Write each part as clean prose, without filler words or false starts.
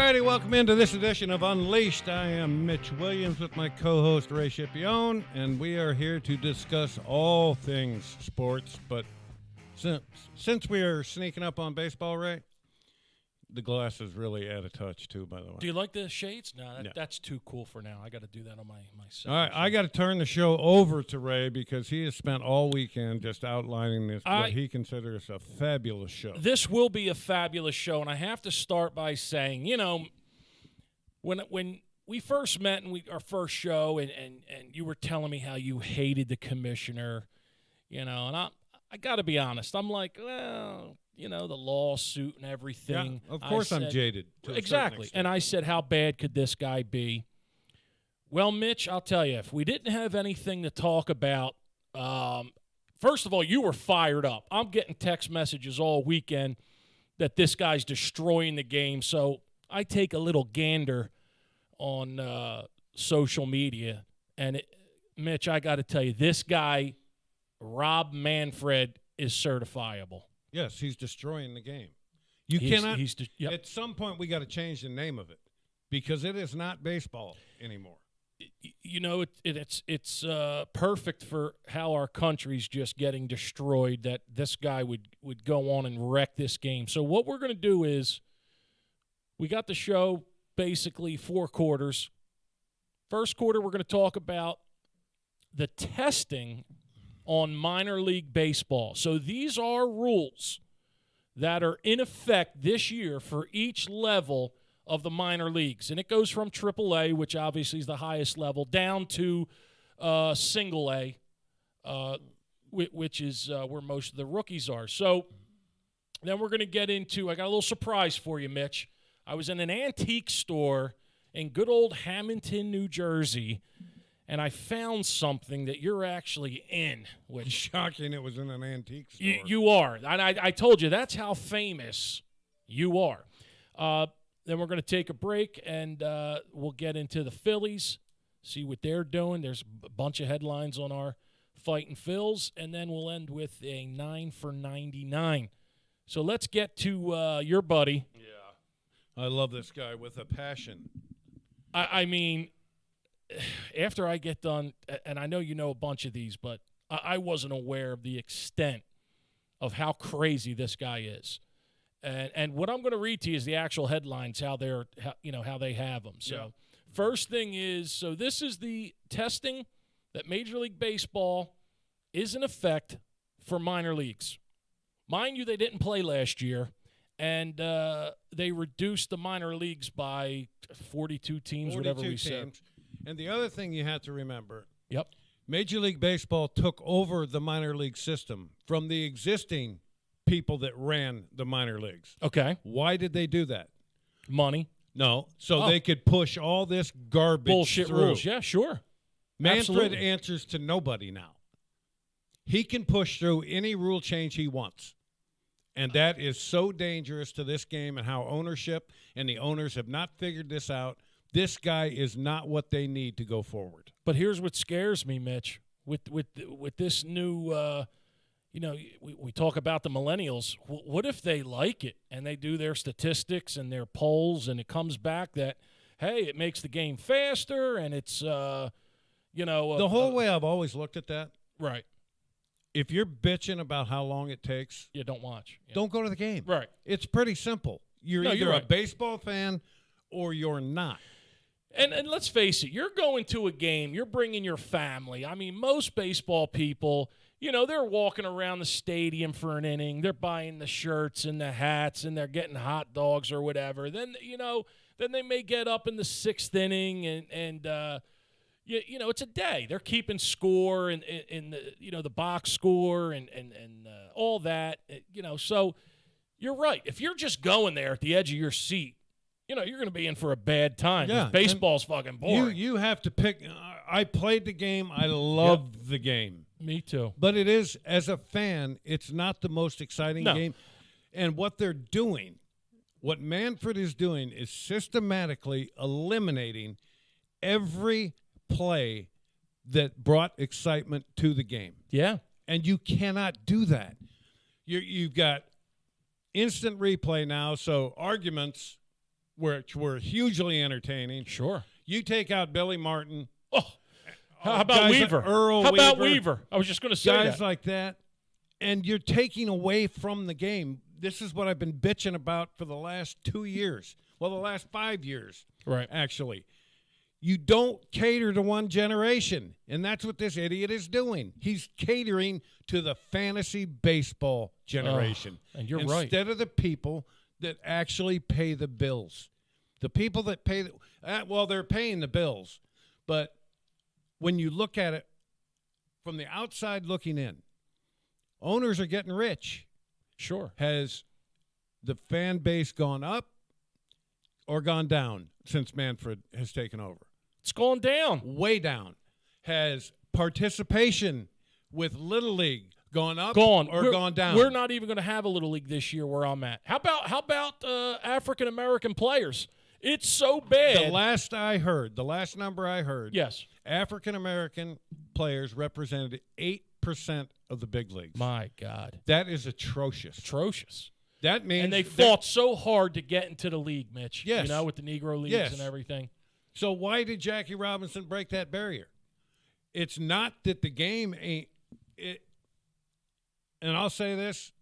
righty, welcome into this edition of Unleashed. I am Mitch Williams with my co-host Ray Scipione, and we are here to discuss all things sports. But since we are sneaking up on baseball, Ray, the glasses really add a touch too, by the way. Do you like the shades? No, Yeah. That's too cool for now. I got to do that on my All right, I got to turn the show over to Ray because he has spent all weekend just outlining this, what he considers a fabulous show. This will be a fabulous show, and I have to start by saying, you know, when we first met and our first show, and you were telling me how you hated the commissioner, you know, and I got to be honest. I'm like, well, you know, the lawsuit and everything. Yeah, of course I'm jaded. Exactly. And I said, how bad could this guy be? Well, Mitch, I'll tell you, if we didn't have anything to talk about, first of all, you were fired up. I'm getting text messages all weekend that this guy's destroying the game. So I take a little gander on social media. And, Mitch, I got to tell you, this guy, Rob Manfred, is certifiable. Yes, he's destroying the game. Cannot. Yep. At some point, we got to change the name of it because it is not baseball anymore. You know, it's perfect for how our country's just getting destroyed. That this guy would go on and wreck this game. So what we're going to do is, we got the show basically 4 quarters. First quarter, we're going to talk about the testing on minor league baseball. So these are rules that are in effect this year for each level of the minor leagues. And it goes from AAA, which obviously is the highest level, down to single A, which is where most of the rookies are. So then we're going to get into, I got a little surprise for you, Mitch. I was in an antique store in good old Hamilton, New Jersey, and I found something that you're actually in. Which Shocking it was in an antique store. You are. I told you, that's how famous you are. Then we're going to take a break, and we'll get into the Phillies, see what they're doing. There's a bunch of headlines on our Fightin' Phils, and then we'll end with a 9 for 99. So let's get to your buddy. Yeah. I love this guy with a passion. I mean, after I get done, and I know you know a bunch of these, but I wasn't aware of the extent of how crazy this guy is. And what I'm going to read to you is the actual headlines, how they have them. So First thing is, so this is the testing that Major League Baseball is in effect for minor leagues. Mind you, they didn't play last year, and they reduced the minor leagues by 42 teams, whatever we said. And the other thing you have to remember, Yep. Major League Baseball took over the minor league system from the existing people that ran the minor leagues. Okay. Why did they do that? Money. No, so they could push all this garbage Bullshit through. rules. Yeah, sure. Manfred Absolutely. answers to nobody now. He can push through any rule change he wants. And that is so dangerous to this game and how ownership and the owners have not figured this out. This guy is not what they need to go forward. But here's what scares me, Mitch. With this new, we talk about the millennials. What if they like it and they do their statistics and their polls and it comes back that, hey, it makes the game faster and it's, the whole way I've always looked at that. Right. If you're bitching about how long it takes, you don't watch. Yeah. Don't go to the game. Right. It's pretty simple. You're either right. a baseball fan or you're not. And let's face it, you're going to a game, you're bringing your family. I mean, most baseball people, they're walking around the stadium for an inning. They're buying the shirts and the hats and they're getting hot dogs or whatever. Then, then they may get up in the 6th inning and it's a day. They're keeping score and the box score and all that, So you're right. If you're just going there at the edge of your seat, you're going to be in for a bad time. Yeah, baseball's fucking boring. You have to pick. I played the game. I loved the game. Me too. But it is, as a fan, it's not the most exciting game. And what they're doing, what Manfred is doing, is systematically eliminating every play that brought excitement to the game. Yeah. And you cannot do that. You've got instant replay now, so arguments which were hugely entertaining. Sure. You take out Billy Martin. Oh, how about Weaver? How about Weaver? I was just going to say guys that. like that, and you're taking away from the game. This is what I've been bitching about for the last 2 years. Well, the last 5 years, right? Actually, you don't cater to one generation, and that's what this idiot is doing. He's catering to the fantasy baseball generation, and you're right. Instead of the people that actually pay the bills. The people that pay they're paying the bills, but when you look at it from the outside looking in, owners are getting rich. Sure. Has the fan base gone up or gone down since Manfred has taken over? It's gone down. Way down. Has participation with Little League gone up or gone down? We're not even going to have a Little League this year where I'm at. How about African American players? It's so bad. The last number I heard, yes, African American players represented 8% of the big leagues. My God. That is atrocious. Atrocious. That means and they fought so hard to get into the league, Mitch. Yes. You know, with the Negro Leagues and everything. So why did Jackie Robinson break that barrier? It's not that the game ain't it. And I'll say this,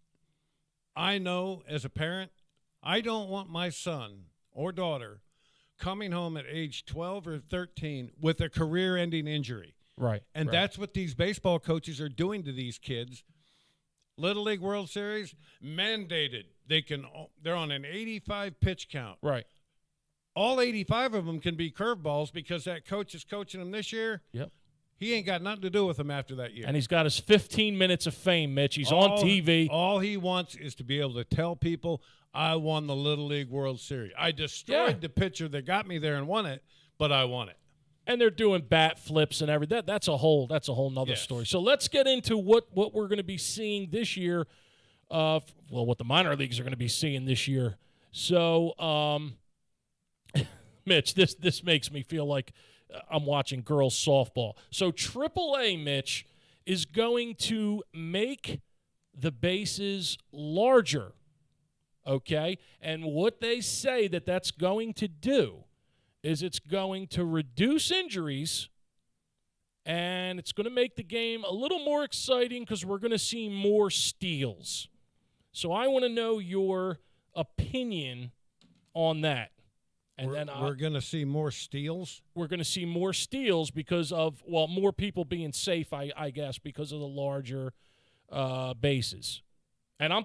I know as a parent, I don't want my son or daughter coming home at age 12 or 13 with a career-ending injury. Right. And that's what these baseball coaches are doing to these kids. Little League World Series, mandated. They're on an 85 pitch count. Right. All 85 of them can be curveballs because that coach is coaching them this year. Yep. He ain't got nothing to do with them after that year. And he's got his 15 minutes of fame, Mitch. He's on TV. All he wants is to be able to tell people, I won the Little League World Series. I destroyed the pitcher that got me there and won it, but I won it. And they're doing bat flips and everything. That's a whole nother story. So let's get into what we're going to be seeing this year. What the minor leagues are going to be seeing this year. So, Mitch, this makes me feel like I'm watching girls softball. So AAA, Mitch, is going to make the bases larger, okay? And what they say that's going to do is it's going to reduce injuries, and it's going to make the game a little more exciting because we're going to see more steals. So I want to know your opinion on that. And we're going to see more steals? We're going to see more steals because of, more people being safe, I guess, because of the larger bases. And I'm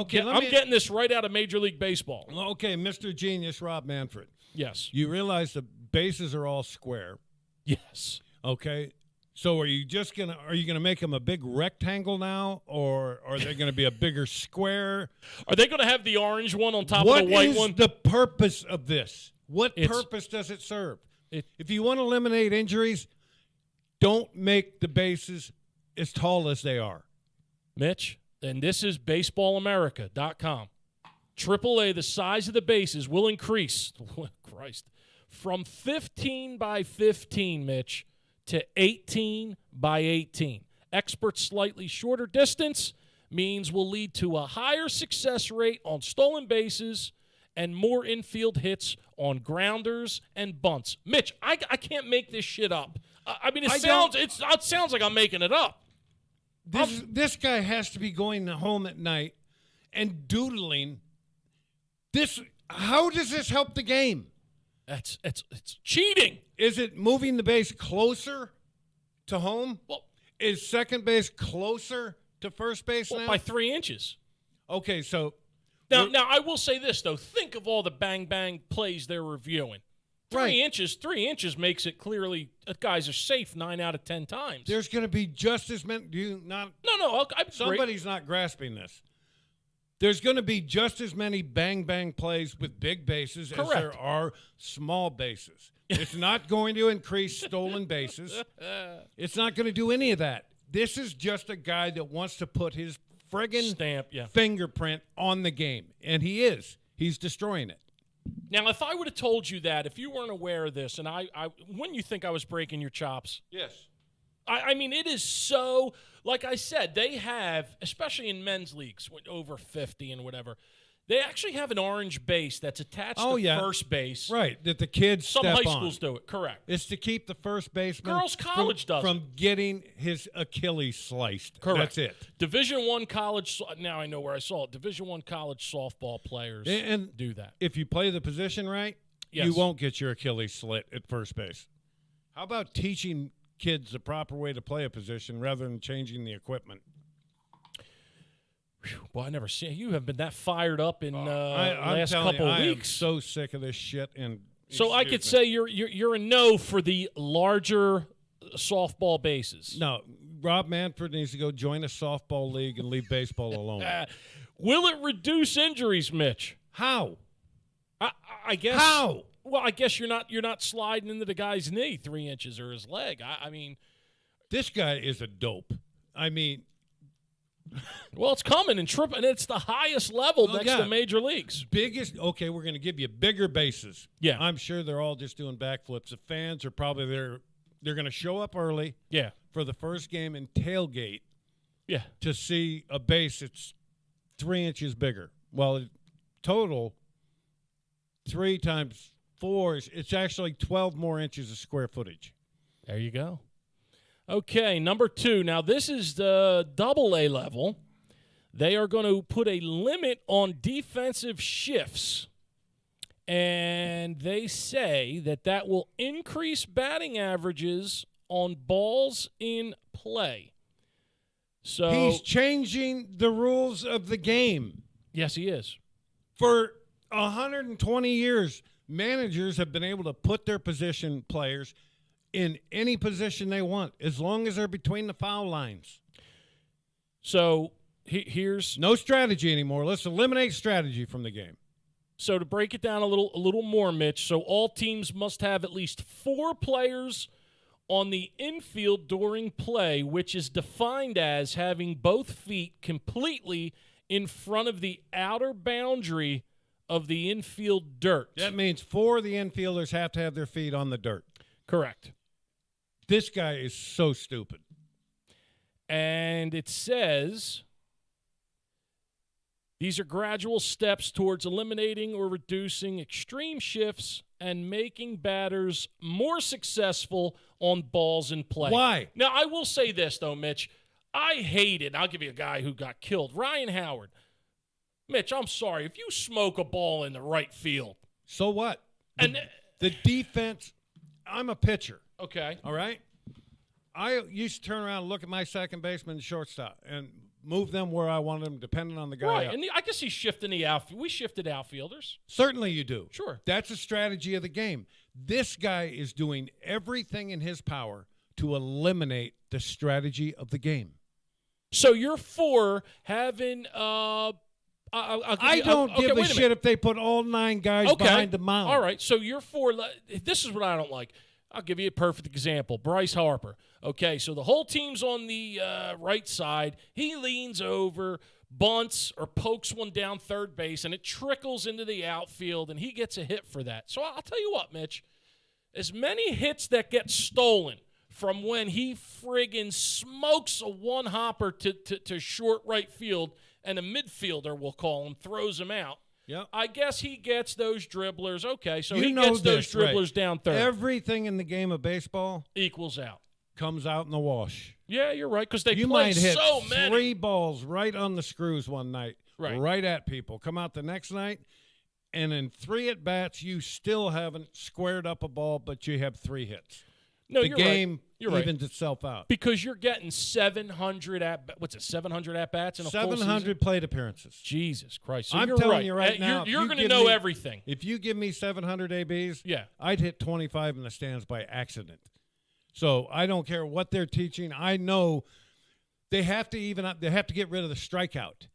getting this right out of Major League Baseball. Okay, Mr. Genius, Rob Manfred. Yes. You realize the bases are all square. Yes. Okay. So are you gonna make them a big rectangle now, or are they gonna be a bigger square? Are they gonna have the orange one on top of the white one? What is the purpose of this? What purpose does it serve? If you want to eliminate injuries, don't make the bases as tall as they are. Mitch, and this is baseballamerica.com. AAA, the size of the bases will increase, Christ, from 15 by 15, Mitch, to 18 by 18. Experts slightly shorter distance means will lead to a higher success rate on stolen bases and more infield hits on grounders and bunts. Mitch, I can't make this shit up. It sounds like I'm making it up. This guy has to be going home at night and doodling. How does this help the game? It's cheating. Is it moving the base closer to home? Well, is second base closer to first base now? By 3 inches. Okay, so now I will say this though. Think of all the bang plays they're reviewing. 3 inches makes it clearly guys are safe 9 out of 10 times. There's going to be just as many. No. Somebody's not grasping this. There's going to be just as many bang plays with big bases as there are small bases. It's not going to increase stolen bases. It's not going to do any of that. This is just a guy that wants to put his friggin' stamp, fingerprint on the game, and he is. He's destroying it. Now, if I would have told you that, if you weren't aware of this, and I wouldn't you think I was breaking your chops? Yes. I mean, it is so, like I said, they have, especially in men's leagues, over 50 and whatever, They actually have an orange base that's attached to first base. Right, that the kids Some step high on. schools do it, correct. It's to keep the first baseman Girls' college does from getting his Achilles sliced. Correct. That's it. Division I college, now I know where I saw it, Division I college softball players And do that. If you play the position right, Yes. you won't get your Achilles slit at first base. How about teaching kids the proper way to play a position rather than changing the equipment? Well, I never seen you have been that fired up in I'm last telling couple you, of weeks. I am so sick of this shit. And So I could say you're a no for the larger softball bases. No, Rob Manfred needs to go join a softball league and leave baseball alone. Will it reduce injuries, Mitch? How? I guess. How? Well, I guess you're not sliding into the guy's knee 3 inches or his leg. I mean, this guy is a dope. I mean. Well, it's coming and tripping. It's the highest level next to major leagues. Okay, we're going to give you bigger bases. Yeah. I'm sure they're all just doing backflips. The fans are probably there. They're going to show up early for the first game and tailgate to see a base that's 3 inches bigger. Well, total, 3 times 4, it's actually 12 more inches of square footage. There you go. Okay, number 2. Now, this is the AA level. They are going to put a limit on defensive shifts, and they say that will increase batting averages on balls in play. So he's changing the rules of the game. Yes, he is. For 120 years, managers have been able to put their position players in any position they want, as long as they're between the foul lines. So here's no strategy anymore. Let's eliminate strategy from the game. So to break it down a little more, Mitch, so all teams must have at least 4 players on the infield during play, which is defined as having both feet completely in front of the outer boundary of the infield dirt. That means 4 of the infielders have to have their feet on the dirt. Correct. This guy is so stupid. And it says these are gradual steps towards eliminating or reducing extreme shifts and making batters more successful on balls in play. Why? Now, I will say this, though, Mitch. I hate it. I'll give you a guy who got killed. Ryan Howard. Mitch, I'm sorry. If you smoke a ball in the right field. So what? And the defense, I'm a pitcher. Okay. All right? I used to turn around and look at my second baseman and shortstop and move them where I wanted them, depending on the guy. Right, and I guess he's shifting the outfield. We shifted outfielders. Certainly you do. Sure. That's a strategy of the game. This guy is doing everything in his power to eliminate the strategy of the game. So you're for having I don't give a shit if they put all 9 guys behind the mound. All right, so you're for – this is what I don't like. I'll give you a perfect example. Bryce Harper. Okay, so the whole team's on the right side. He leans over, bunts, or pokes one down third base, and it trickles into the outfield, and he gets a hit for that. So I'll tell you what, Mitch. As many hits that get stolen from when he friggin' smokes a one-hopper to short right field, and a midfielder, we'll call him, throws him out. Yep. I guess he gets those dribblers. Okay, so he gets those dribblers right. down third. Everything in the game of baseball equals out. Comes out in the wash. Yeah, you're right, because they you play might hit so many. 3 balls right on the screws one night, right at people. Come out the next night, and in 3 at-bats, you still haven't squared up a ball, but you have 3 hits. No, the you're game right. You're evens itself out. Because you're getting 700 700 at-bats in a full season? 700 plate appearances. Jesus Christ. So I'm you're telling right. you right now. You're going to know everything. If you give me 700 ABs, I'd hit 25 in the stands by accident. So I don't care what they're teaching. I know they have to get rid of the strikeout.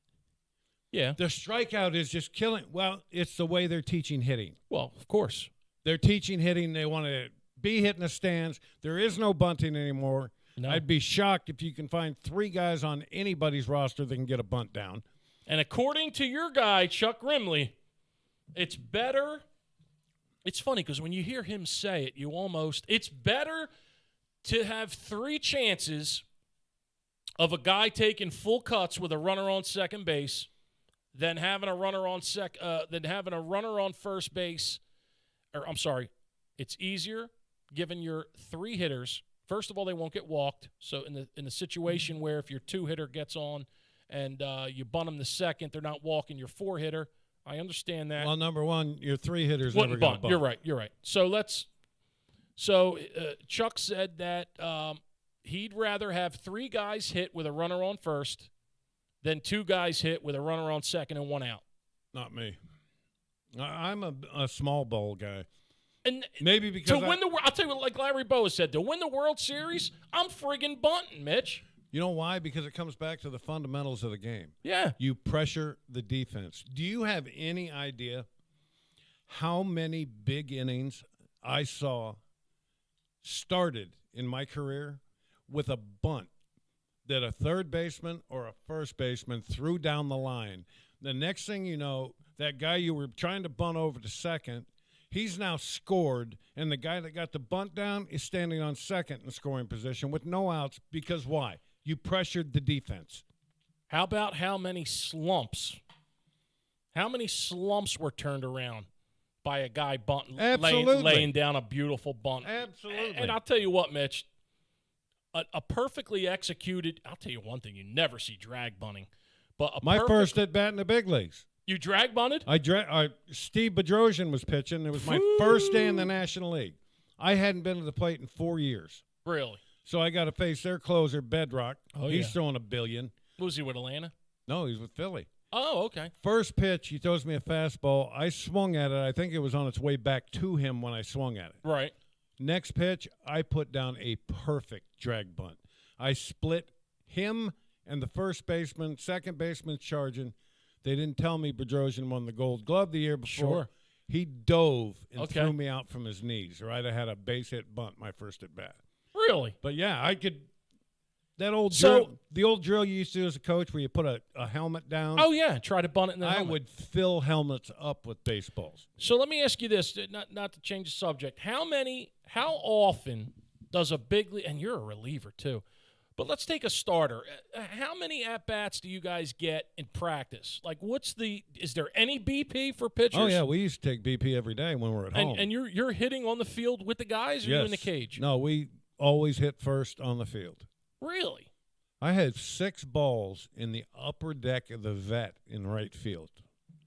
Yeah. The strikeout is just killing. Well, it's the way they're teaching hitting. Well, of course. They're teaching hitting. They want to be hitting the stands. There is no bunting anymore. No. I'd be shocked if you can find 3 guys on anybody's roster that can get a bunt down. And according to your guy, Chuck Grimley, it's better. It's funny because when you hear him say it, it's better to have 3 chances of a guy taking full cuts with a runner on second base than having a runner on first base. Or I'm sorry, it's easier given your 3 hitters. First of all, they won't get walked. So in the situation where if your 2-hitter gets on and you bunt them the second, they're not walking your 4-hitter. I understand that. Well, number one, your 3 hitters never going to bunt. You're right. So Chuck said that he'd rather have 3 guys hit with a runner on first than 2 guys hit with a runner on second and 1 out. Not me. I'm a small ball guy. And maybe because I'll tell you what, like Larry Bowa said, to win the World Series, I'm friggin' bunting, Mitch. You know why? Because it comes back to the fundamentals of the game. Yeah. You pressure the defense. Do you have any idea how many big innings I saw started in my career with a bunt that a third baseman or a first baseman threw down the line? The next thing you know, that guy you were trying to bunt over to second, he's now scored, and the guy that got the bunt down is standing on second in scoring position with no outs because why? You pressured the defense. How about how many slumps? How many slumps were turned around by a guy bunting, laying down a beautiful bunt? Absolutely. And I'll tell you what, Mitch, a perfectly executed – I'll tell you one thing, you never see drag bunting. But my first at bat in the big leagues. You drag bunted? Steve Bedrosian was pitching. It was my first day in the National League. I hadn't been to the plate in 4 years. Really? So I got to face their closer, Bedrock. He's throwing $1 billion. Was he with Atlanta? No, he's with Philly. Oh, okay. First pitch, he throws me a fastball. I swung at it. I think it was on its way back to him when I swung at it. Right. Next pitch, I put down a perfect drag bunt. I split him and the first baseman, second baseman charging. They didn't tell me Bedrosian won the Gold Glove the year before. Sure. He dove and threw me out from his knees, right? I had a base hit bunt my first at bat. Really? But, yeah, I could – the old drill you used to do as a coach where you put a helmet down. Oh, yeah, try to bunt it in the helmet. I would fill helmets up with baseballs. So let me ask you this, not to change the subject. How often does a big league – and you're a reliever too – but let's take a starter. How many at-bats do you guys get in practice? Like, is there any BP for pitchers? Oh, yeah, we used to take BP every day when we're at home. And you're hitting on the field with the guys, or yes. you in the cage? No, we always hit first on the field. Really? I had 6 balls in the upper deck of the vet in right field.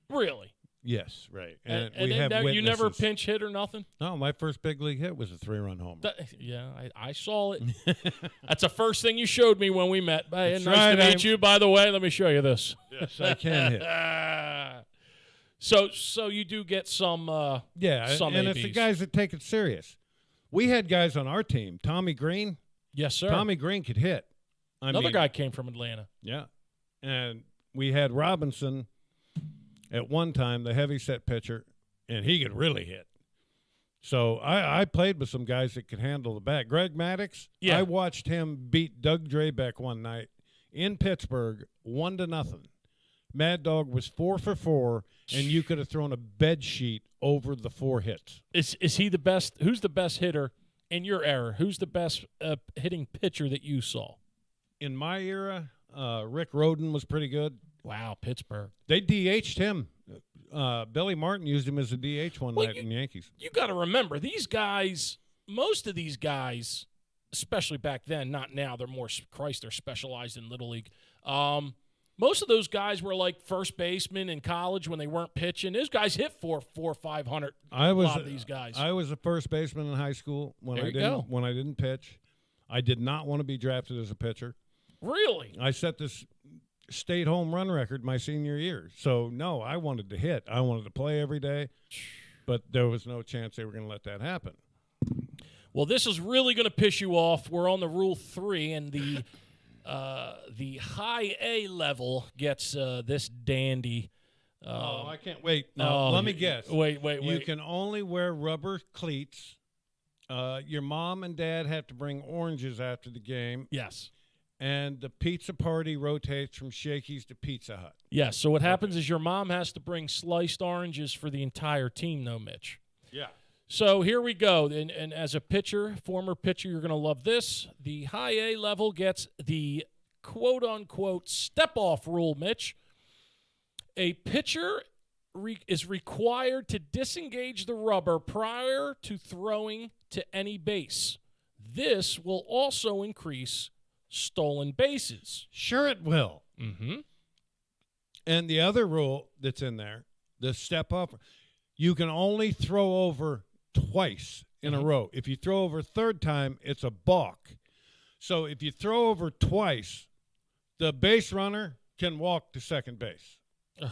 Really? Yes, right. And we have witnesses. You never pinch hit or nothing? No, my first big league hit was a 3-run homer. I saw it. That's the first thing you showed me when we met. Hey, That's nice right, to meet you. By the way, let me show you this. Yes, I can hit. So you do get some and ABs. it's the guys that take it serious. We had guys on our team. Tommy Green. Yes, sir. Tommy Green could hit. Another guy came from Atlanta. Yeah. And we had Robinson at one time, the heavy-set pitcher, and he could really hit. So I played with some guys that could handle the bat. Greg Maddux, I watched him beat Doug Drabeck one night in Pittsburgh 1-0. Mad Dog was 4 for 4, and you could have thrown a bed sheet over the 4 hits. Is he the best? Who's the best hitter in your era? Who's the best hitting pitcher that you saw? In my era, Rick Rhoden was pretty good. Wow, Pittsburgh. They DH'd him. Billy Martin used him as a DH one night in Yankees. You got to remember, these guys, most of these guys, especially back then, not now, they're specialized in Little League. Most of those guys were like first basemen in college when they weren't pitching. Those guys hit 400-500. A lot of these guys. I was a first baseman in high school when I didn't pitch. I did not want to be drafted as a pitcher. Really? I set this state home run record my senior year. So, no, I wanted to hit. I wanted to play every day, but there was no chance they were going to let that happen. Well, this is really going to piss you off. We're on the Rule 3, and the high A level gets this dandy. I can't wait. No, let me guess. Wait. You can only wear rubber cleats. Your mom and dad have to bring oranges after the game. Yes. And the pizza party rotates from Shakey's to Pizza Hut. Yes. So what happens is your mom has to bring sliced oranges for the entire team, though, Mitch. Yeah. So here we go. And as a former pitcher, you're going to love this. The high A level gets the quote-unquote step-off rule, Mitch. A pitcher is required to disengage the rubber prior to throwing to any base. This will also increase stolen bases. Sure it will. Mm-hmm. And the other rule that's in there, the step up, you can only throw over twice in a row. If you throw over a third time, it's a balk. So if you throw over twice, the base runner can walk to second base. Ugh.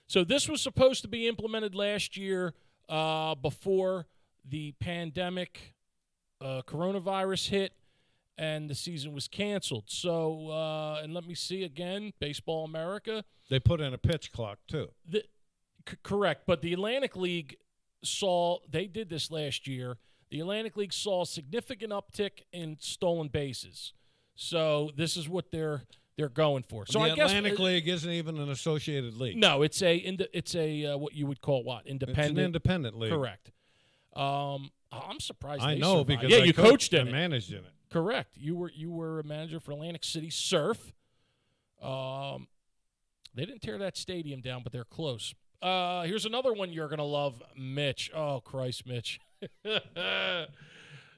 So this was supposed to be implemented last year before the pandemic coronavirus hit and the season was canceled. So, and let me see again, Baseball America. They put in a pitch clock, too. Correct, but the Atlantic League they did this last year. The Atlantic League saw a significant uptick in stolen bases. So this is what they're going for. So the I guess Atlantic League isn't even an associated league. No, it's a what you would call what? Independent. It's an independent league. Correct. I'm surprised. I they know survived. because I you coached in and it. managed in it. Correct. You were a manager for Atlantic City Surf. They didn't tear that stadium down, but they're close. Here's another one you're gonna love, Mitch. Oh Christ, Mitch.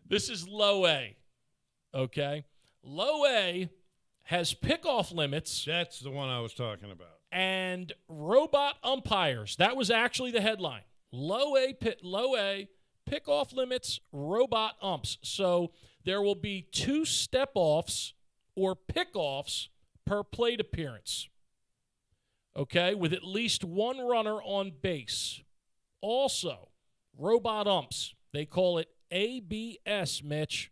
This is low A. Okay, low A has pickoff limits. That's the one I was talking about. And robot umpires. That was actually the headline. Low A pickoff limits, robot umps. So there will be 2 step-offs or pickoffs per plate appearance. Okay, with at least 1 runner on base. Also, robot umps. They call it ABS, Mitch.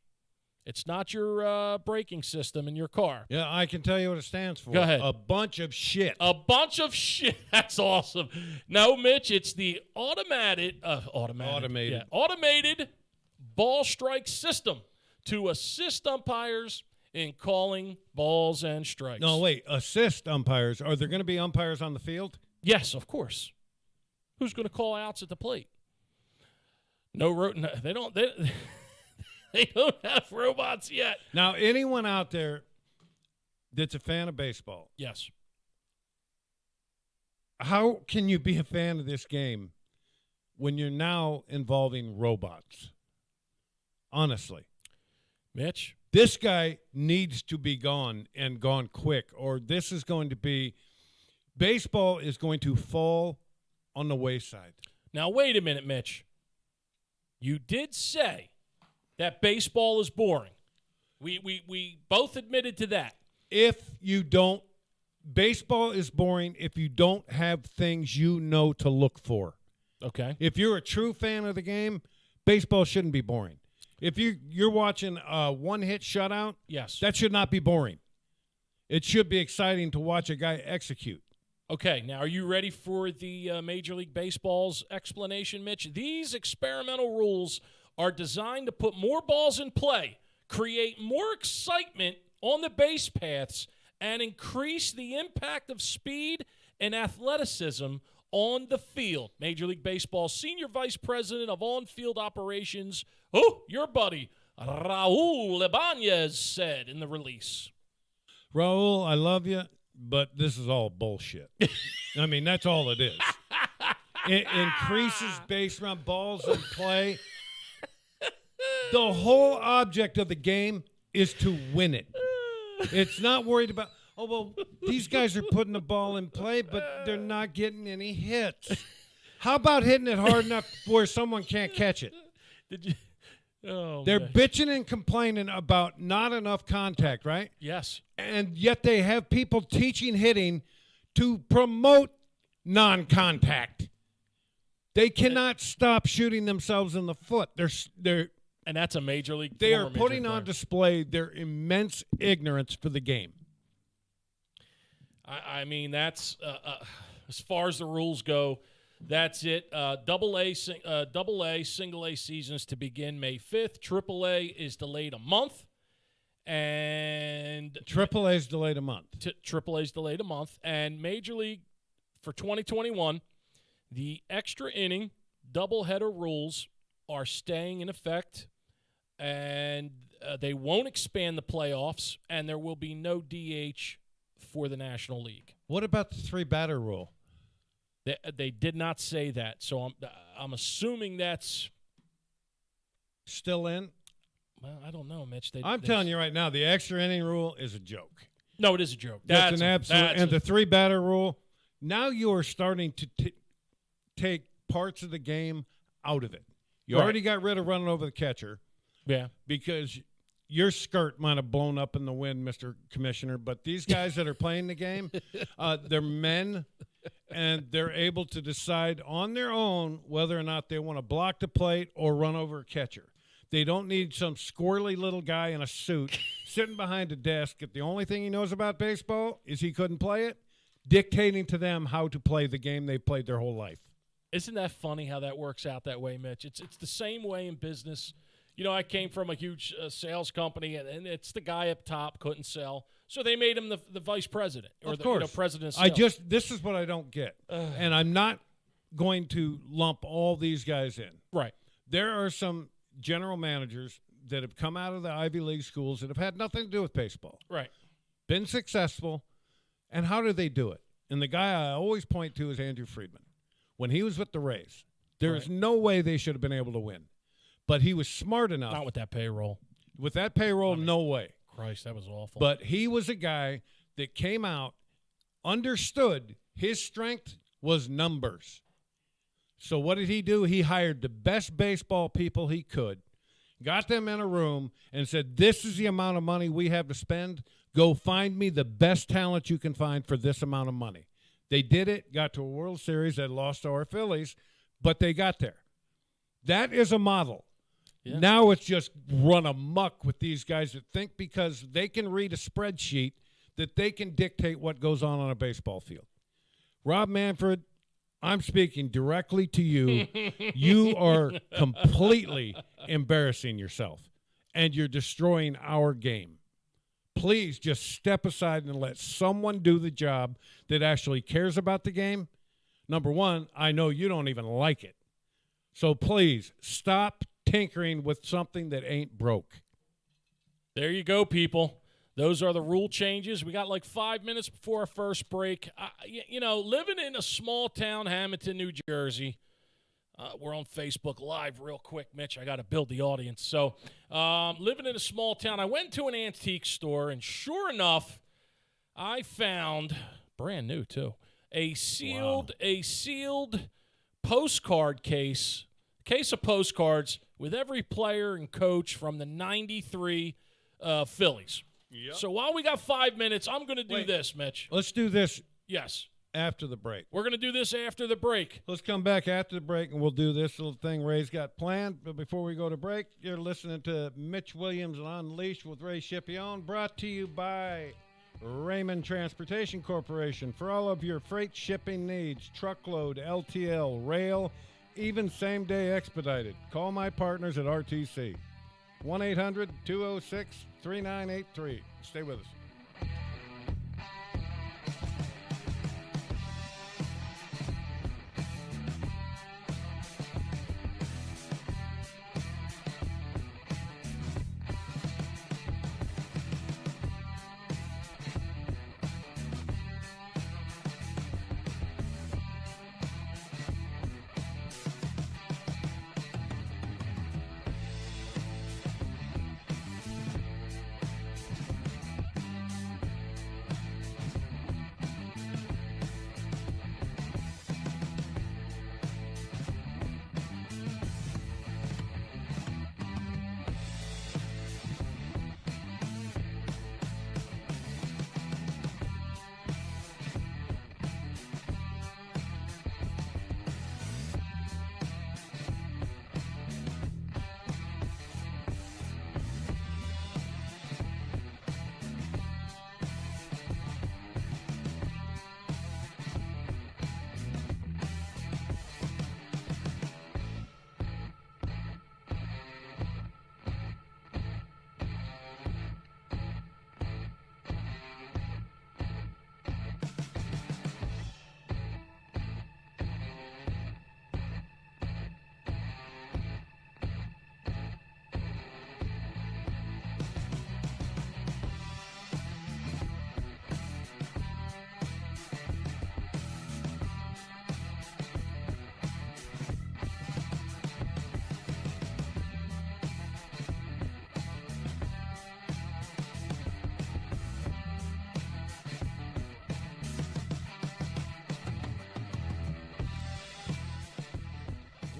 It's not your braking system in your car. Yeah, I can tell you what it stands for. Go ahead. A bunch of shit. A bunch of shit. That's awesome. No, Mitch, it's the automated ball strike system to assist umpires in calling balls and strikes. No, wait. Assist umpires. Are there going to be umpires on the field? Yes, of course. Who's going to call outs at the plate? No, they don't. They don't have robots yet. Now, anyone out there that's a fan of baseball, yes. How can you be a fan of this game when you're now involving robots? Honestly. Mitch? This guy needs to be gone and gone quick, or this is going to be – baseball is going to fall on the wayside. Now, wait a minute, Mitch. You did say that baseball is boring. We both admitted to that. If you don't – baseball is boring if you don't have things you know to look for. Okay. If you're a true fan of the game, baseball shouldn't be boring. If you're watching a one-hit shutout, yes, that should not be boring. It should be exciting to watch a guy execute. Okay, now are you ready for the Major League Baseball's explanation, Mitch? These experimental rules are designed to put more balls in play, create more excitement on the base paths, and increase the impact of speed and athleticism on the field. Major League Baseball's Senior Vice President of On-Field Operations, your buddy, Raul Ibanez, said in the release. Raul, I love you, but this is all bullshit. I mean, that's all it is. It increases base run balls in play. The whole object of the game is to win it. It's not worried about, these guys are putting the ball in play, but they're not getting any hits. How about hitting it hard enough where someone can't catch it? They're bitching and complaining about not enough contact, right? Yes. And yet they have people teaching hitting to promote non-contact. They cannot stop shooting themselves in the foot. And that's a major league. They are putting on display their immense ignorance for the game. I mean, that's as far as the rules go. That's it. Double A, Single A seasons to begin May 5th. Triple A is delayed a month, and Triple A is delayed a month. Triple A is delayed a month, and Major League for 2021, the extra inning doubleheader rules are staying in effect, and they won't expand the playoffs, and there will be no DH for the National League. What about the 3-batter rule? They did not say that, so I'm assuming that's still in. Well, I don't know, Mitch. I'm telling you right now, the extra inning rule is a joke. No, it is a joke. That's an absolute. And the 3-batter rule. Now you are starting to take parts of the game out of it. You already got rid of running over the catcher. Yeah. Because your skirt might have blown up in the wind, Mr. Commissioner, but these guys that are playing the game, they're men, and they're able to decide on their own whether or not they want to block the plate or run over a catcher. They don't need some squirrely little guy in a suit sitting behind a desk that the only thing he knows about baseball is he couldn't play it, dictating to them how to play the game they played their whole life. Isn't that funny how that works out that way, Mitch? It's the same way in business. You know, I came from a huge sales company, and it's the guy up top couldn't sell, so they made him the vice president or the president of sales. This is what I don't get, and I'm not going to lump all these guys in. Right. There are some general managers that have come out of the Ivy League schools that have had nothing to do with baseball. Right. Been successful, and how do they do it? And the guy I always point to is Andrew Friedman. When he was with the Rays, there is no way they should have been able to win. But he was smart enough. Not with that payroll. With that payroll, no way. Christ, that was awful. But he was a guy that came out, understood his strength was numbers. So what did he do? He hired the best baseball people he could, got them in a room, and said, this is the amount of money we have to spend. Go find me the best talent you can find for this amount of money. They did it, got to a World Series that lost to our Phillies, but they got there. That is a model. Yeah. Now it's just run amok with these guys that think because they can read a spreadsheet that they can dictate what goes on a baseball field. Rob Manfred, I'm speaking directly to you. You are completely embarrassing yourself, and you're destroying our game. Please just step aside and let someone do the job that actually cares about the game. Number one, I know you don't even like it. So please stop tinkering with something that ain't broke. There you go, people. Those are the rule changes. We got like 5 minutes before our first break. Living in a small town, Hamilton, New Jersey. We're on Facebook Live real quick, Mitch. I got to build the audience. So living in a small town, I went to an antique store, and sure enough, I found, brand new too, a sealed postcard case of postcards with every player and coach from the 93 Phillies. Yep. So while we got 5 minutes, I'm going to do this, Mitch. Let's do this. Yes. After the break. We're going to do this after the break. Let's come back after the break, and we'll do this little thing Ray's got planned. But before we go to break, you're listening to Mitch Williams and Unleashed with Ray Scipione, brought to you by Raymond Transportation Corporation. For all of your freight shipping needs, truckload, LTL, rail, even same-day expedited. Call my partners at RTC. 1-800-206-3983. Stay with us.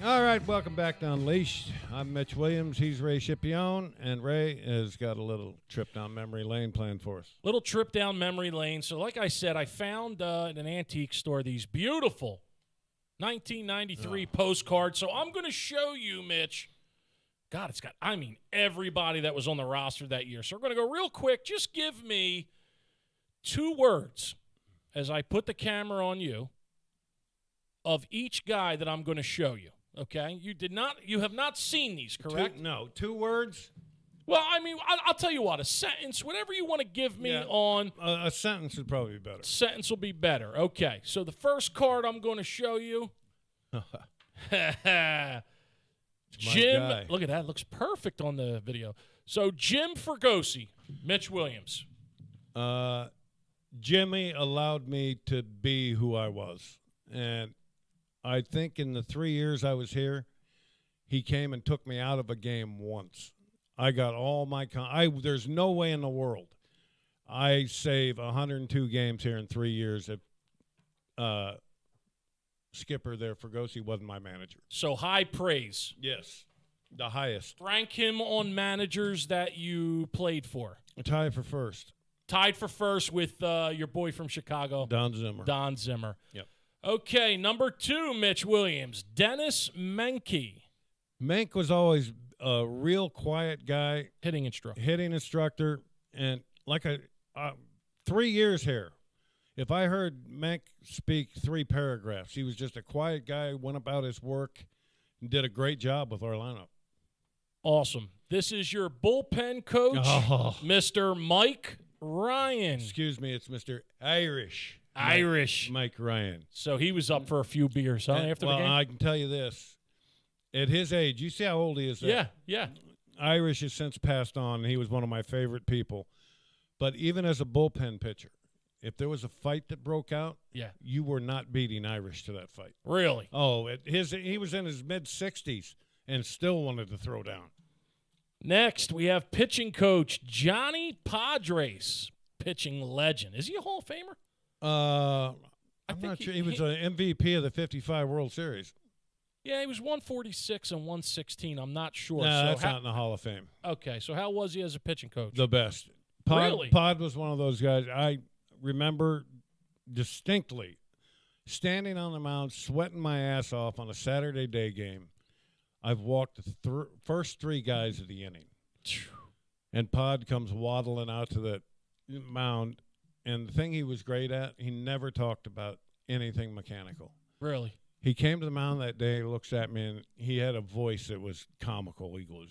All right, welcome back to Unleashed. I'm Mitch Williams. He's Ray Scipione, and Ray has got a little trip down memory lane planned for us. Little trip down memory lane. So like I said, I found in an antique store these beautiful 1993 postcards. So I'm going to show you, Mitch. God, it's got, everybody that was on the roster that year. So we're going to go real quick. Just give me 2 words as I put the camera on you of each guy that I'm going to show you. Okay? You have not seen these, correct? 2 words? Well, I'll tell you what, a sentence, whatever you want to give me on. A sentence would probably be better. Sentence will be better. Okay. So the first card I'm going to show you. Jim, guy. look at that. It looks perfect on the video. So Jim Fergosi, Mitch Williams. Jimmy allowed me to be who I was. And I think in the 3 years I was here, he came and took me out of a game once. I got all my there's no way in the world I save 102 games here in 3 years if skipper there, Fergosi, wasn't my manager. So high praise. Yes, the highest. Rank him on managers that you played for. Tied for first. Tied for first with your boy from Chicago. Don Zimmer. Don Zimmer. Yep. Okay, number 2, Mitch Williams. Dennis Menke. Menke was always a real quiet guy. Hitting instructor. And like 3 years here, if I heard Menke speak 3 paragraphs, he was just a quiet guy, went about his work, and did a great job with our lineup. Awesome. This is your bullpen coach, Mr. Mike Ryan. Excuse me, it's Mr. Irish. Mike Ryan. So he was up for a few beers, huh, after the game? Well, I can tell you this. At his age, you see how old he is there? Yeah. Irish has since passed on, and he was one of my favorite people. But even as a bullpen pitcher, if there was a fight that broke out, you were not beating Irish to that fight. Really? Oh, he was in his mid-60s and still wanted to throw down. Next, we have pitching coach Johnny Padres, pitching legend. Is he a Hall of Famer? I'm not sure. He was an MVP of the 55 World Series. Yeah, he was 146 and 116. I'm not sure. No, that's not in the Hall of Fame. Okay, so how was he as a pitching coach? The best. Really? Pod was one of those guys. I remember distinctly standing on the mound, sweating my ass off on a Saturday day game. I've walked the first 3 guys of the inning. And Pod comes waddling out to the mound. And the thing he was great at, he never talked about anything mechanical. Really? He came to the mound that day, looks at me, and he had a voice that was comical. He goes,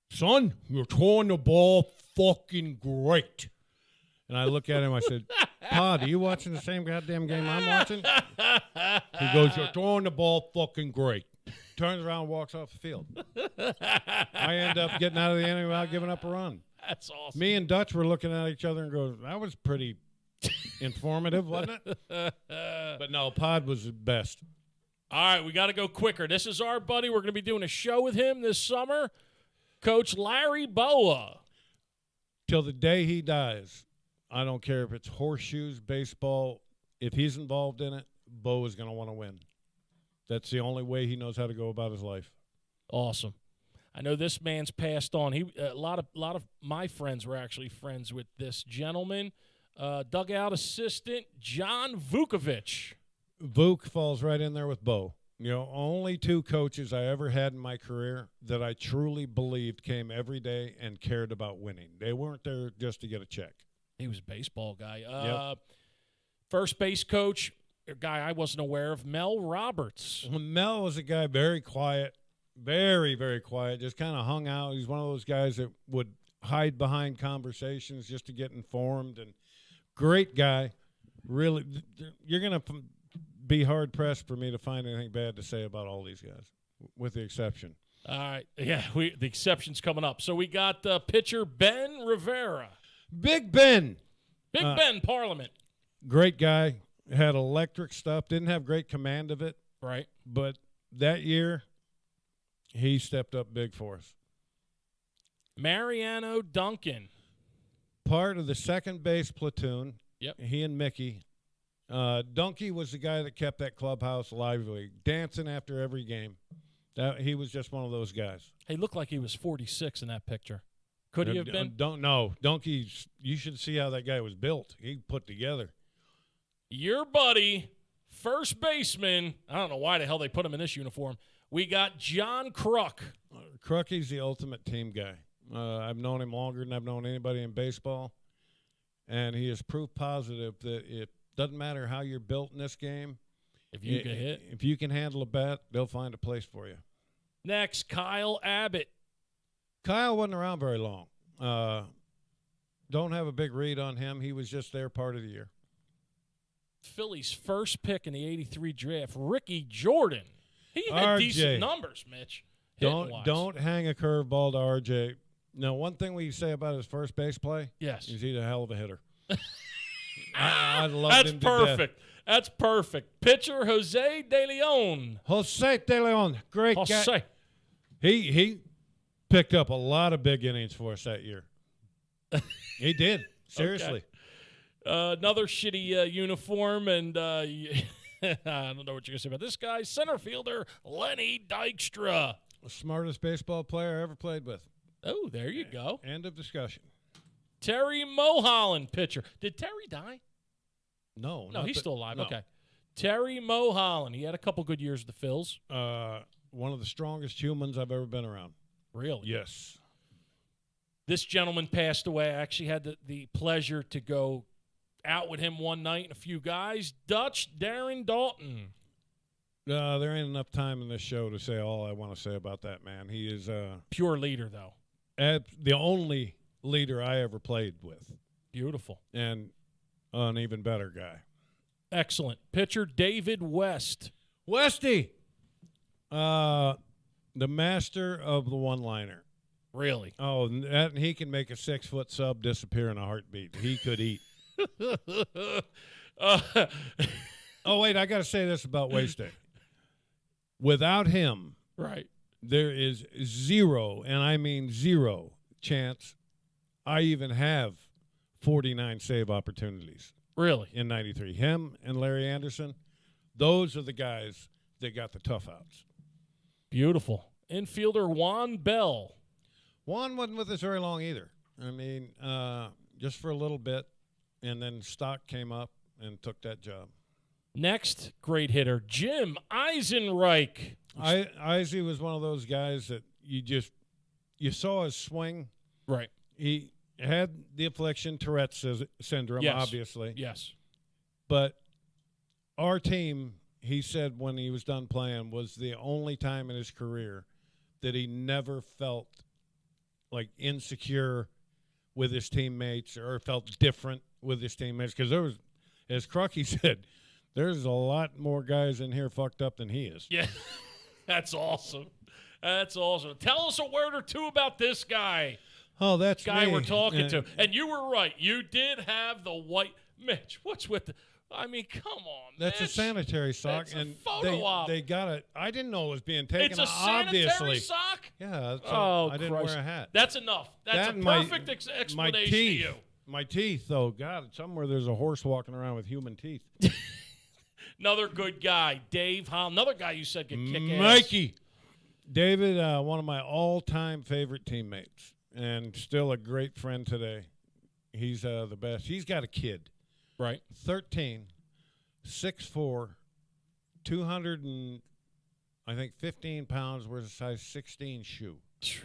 son, you're throwing the ball fucking great. And I look at him, I said, Pod, are you watching the same goddamn game I'm watching? He goes, you're throwing the ball fucking great. Turns around and walks off the field. I end up getting out of the inning without giving up a run. That's awesome. Me and Dutch were looking at each other and go, that was pretty informative, wasn't it? But no, Pod was the best. All right, we got to go quicker. This is our buddy. We're going to be doing a show with him this summer. Coach Larry Boa. Till the day he dies, I don't care if it's horseshoes, baseball. If he's involved in it, Bo is going to want to win. That's the only way he knows how to go about his life. Awesome. I know this man's passed on. A lot of my friends were actually friends with this gentleman. Dugout assistant John Vukovic. Vuk falls right in there with Bo. You know, only 2 coaches I ever had in my career that I truly believed came every day and cared about winning. They weren't there just to get a check. He was a baseball guy. Yep. First base coach, a guy I wasn't aware of, Mel Roberts. Mel was a guy very quiet, very, very quiet, just kind of hung out. He's one of those guys that would hide behind conversations just to get informed. And great guy. Really, you're going to be hard-pressed for me to find anything bad to say about all these guys, with the exception. All right. Yeah, the exception's coming up. So we got pitcher Ben Rivera. Big Ben. Big Ben, Parliament. Great guy. Had electric stuff. Didn't have great command of it. Right. But that year, he stepped up big for us. Mariano Duncan. Part of the second base platoon. Yep. He and Mickey Donkey was the guy that kept that clubhouse lively, dancing after every game. He was just one of those guys. He looked like he was 46 in that picture. Could he have been? Don't know. Donkey's. You should see how that guy was built. He put together. Your buddy, first baseman. I don't know why the hell they put him in this uniform. We got John Kruk. Crucky's the ultimate team guy. I've known him longer than I've known anybody in baseball, and he is proof positive that it doesn't matter how you're built in this game. If you can hit. If you can handle a bat, they'll find a place for you. Next, Kyle Abbott. Kyle wasn't around very long. Don't have a big read on him. He was just there part of the year. Phillies' first pick in the 83 draft, Ricky Jordan. He had decent numbers, Mitch. Don't hang a curveball to RJ. Now, one thing we say about his first base play, yes, is he's a hell of a hitter. I love him to death. That's perfect. That's perfect. Pitcher Jose De Leon. Jose De Leon, great guy. He picked up a lot of big innings for us that year. He did. Seriously. Okay. Another shitty uniform, and I don't know what you're going to say about this guy. Center fielder Lenny Dykstra. The smartest baseball player I ever played with. Oh, there you go. End of discussion. Terry Mulholland, pitcher. Did Terry die? No, he's still alive. No. Okay. Terry Mulholland. He had a couple good years with the Phils. One of the strongest humans I've ever been around. Really? Yes. This gentleman passed away. I actually had the pleasure to go out with him one night and a few guys. Dutch Darren Dalton. There ain't enough time in this show to say all I want to say about that man. He is pure leader, though. The only leader I ever played with. Beautiful. And an even better guy. Excellent. Pitcher David West. Westy. The master of the one-liner. Really? Oh, and he can make a 6-foot sub disappear in a heartbeat. He could eat. Oh, wait, I got to say this about Waste Day. Without him, right, there is zero, and I mean zero, chance I even have 49 save opportunities. Really? In 93. Him and Larry Anderson, those are the guys that got the tough outs. Beautiful. Infielder Juan Bell. Juan wasn't with us very long either. I mean, just for a little bit, and then Stock came up and took that job. Next, great hitter, Jim Eisenreich. Izzy was one of those guys that you saw his swing. Right. He had the affliction, Tourette's syndrome, yes. Obviously. Yes. But our team, he said when he was done playing, was the only time in his career that he never felt like insecure with his teammates or felt different with his teammates. Because there was, as Crucky said, there's a lot more guys in here fucked up than he is. Yeah, that's awesome. That's awesome. Tell us a word or two about this guy. Oh, that's guy me. We're talking to. And you were right. You did have the white. Mitch, what's with the. I mean, come on, that's Mitch. a sanitary sock. That's and a photo op. They got it. I didn't know it was being taken. It's a obviously. sanitary sock? Yeah. I didn't Christ. wear a hat. That's enough. That's a perfect explanation my teeth, to you. My teeth, though. God, somewhere there's a horse walking around with human teeth. Another good guy, Dave Hall. Another guy you said could kick ass. Mikey. David, one of my all-time favorite teammates and still a great friend today. He's the best. He's got a kid. Right. 13, 6'4", 200 and, I think, 15 pounds, wears a size 16 shoe. You